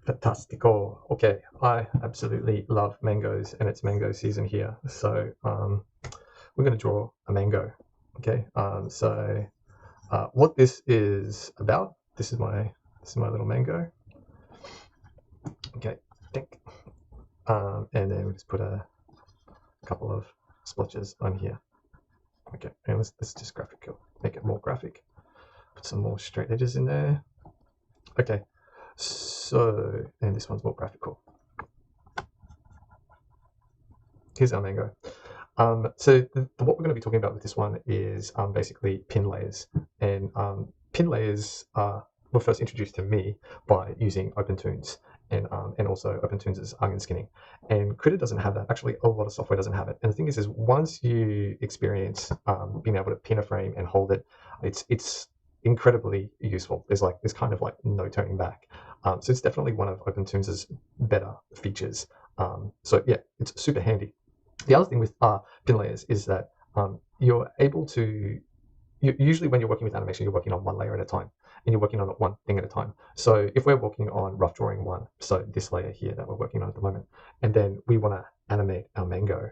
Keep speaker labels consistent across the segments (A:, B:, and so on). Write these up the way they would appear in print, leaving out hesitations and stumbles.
A: Fantastico. Okay, I absolutely love mangoes, and it's mango season here. So we're going to draw a mango. Okay. What this is about? This is my little mango. Okay. Think. And then we just put a couple of splotches on here. Okay. And let's just make it more graphic. Put some more straight edges in there. Okay. So, and this one's more graphical. Here's our mango. What we're going to be talking about with this one is basically pin layers. And pin layers were first introduced to me by using OpenToonz and also OpenToonz' onion skinning. And Krita doesn't have that. Actually, a lot of software doesn't have it. And the thing is once you experience being able to pin a frame and hold it, it's incredibly useful. There's kind of like no turning back. So it's definitely one of OpenToonz' better features. So yeah, it's super handy. The other thing with pin layers is that you're able to, usually when you're working with animation, you're working on one layer at a time, and you're working on one thing at a time. So if we're working on rough drawing one, so this layer here that we're working on at the moment, and then we want to animate our mango.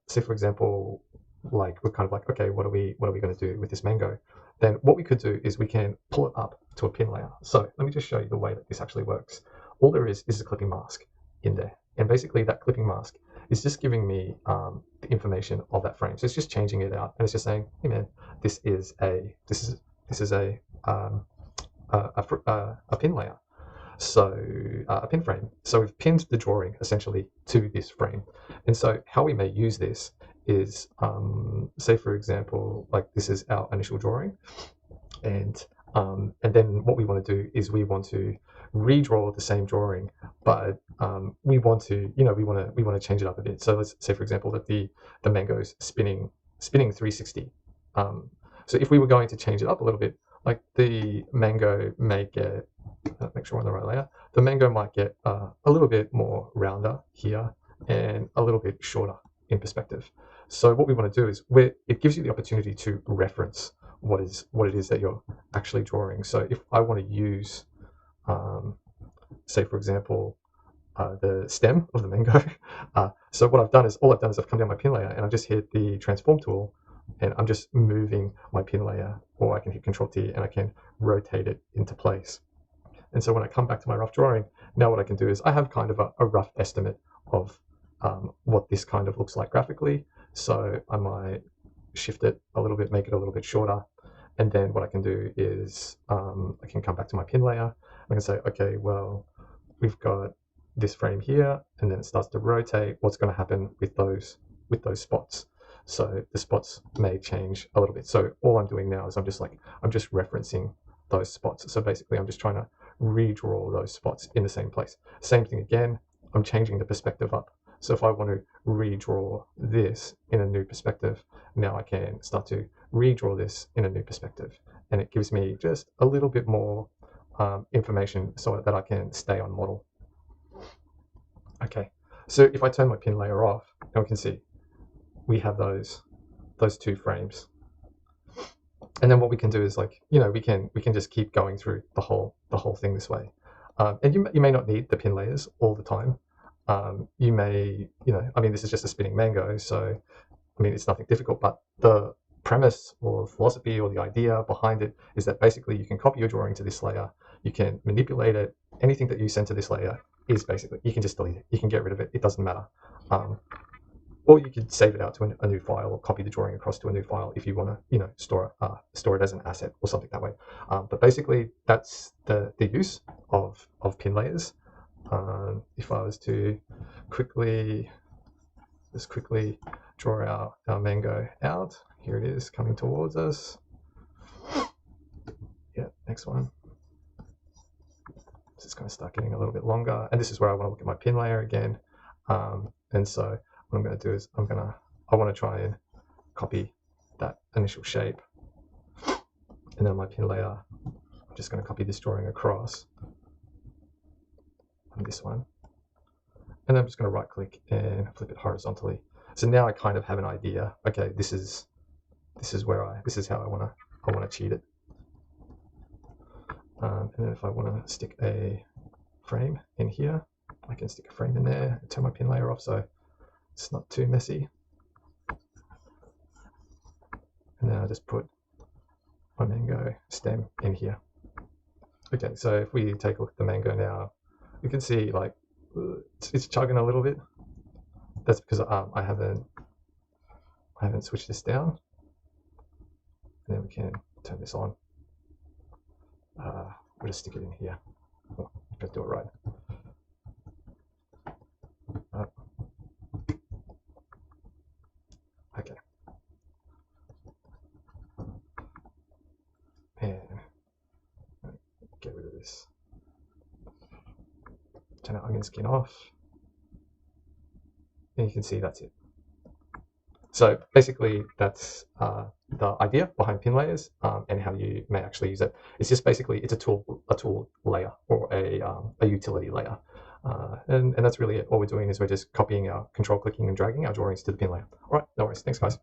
A: Say for example, like we're kind of like, okay, what are we going to do with this mango? Then what we could do is we can pull it up to a pin layer. So let me just show you the way that this actually works. All there is a clipping mask in there, and basically that clipping mask is just giving me the information of that frame. So it's just changing it out, and it's just saying, hey man, this is a pin layer. So a pin frame. So we've pinned the drawing essentially to this frame. And so how we may use this is, say for example, like this is our initial drawing, and then what we want to do is we want to redraw the same drawing, but we want to change it up a bit. So let's say for example that the mango's spinning 360. So if we were going to change it up a little bit, like the mango may get, make sure we're on the right layer, the mango might get a little bit more rounder here and a little bit shorter in perspective. So what we want to do is it gives you the opportunity to reference what it is that you're actually drawing. So if I want to use, say for example, the stem of the mango, so what I've done is I've come down my pin layer and I've just hit the transform tool, and I'm just moving my pin layer, or I can hit Control T and I can rotate it into place. And so when I come back to my rough drawing, now what I can do is I have kind of a rough estimate of what this kind of looks like graphically. So I might shift it a little bit, make it a little bit shorter. And then what I can do is I can come back to my pin layer. I can say, okay, well, we've got this frame here, and then it starts to rotate. What's going to happen with those spots? So the spots may change a little bit. So all I'm doing now is I'm just referencing those spots. So basically I'm just trying to redraw those spots in the same place. Same thing again, I'm changing the perspective up. So if I want to redraw this in a new perspective, now I can start to redraw this in a new perspective. And it gives me just a little bit more information so that I can stay on model. Okay, so if I turn my pin layer off, now we can see we have those two frames. And then what we can do is we can just keep going through the whole thing this way. And you may not need the pin layers all the time. You may, this is just a spinning mango, so it's nothing difficult, but the premise or the philosophy or the idea behind it is that basically you can copy your drawing to this layer, you can manipulate it, anything that you send to this layer is basically, you can just delete it, you can get rid of it, it doesn't matter. Or you could save it out to a new file, or copy the drawing across to a new file if you want to, store it as an asset or something that way. But basically, that's the use of pin layers. If I was to quickly draw our mango out, here it is coming towards us. Yeah, next one. This is going to start getting a little bit longer, and this is where I want to look at my pin layer again. And so what I'm going to do is I want to try and copy that initial shape, and then on my pin layer, I'm just going to copy this drawing across on this one, and then I'm just going to right click and flip it horizontally. So now I kind of have an idea. Okay, this is how I want to cheat it. And then if I want to stick a frame in here. I can stick a frame in there, turn my pin layer off so it's not too messy. And then I'll just put my mango stem in here. Okay, so if we take a look at the mango now, we can see like it's chugging a little bit. That's because I haven't switched this down. And then we can turn this on. We'll just stick it in here. Oh, gotta do it right. Okay. And get rid of this. Turn our onion skin off. And you can see that's it. So basically, that's the idea behind pin layers and how you may actually use it. It's just basically it's a tool layer or a utility layer, and that's really it. All we're doing is we're just copying our control clicking and dragging our drawings to the pin layer. All right, no worries. Thanks, guys.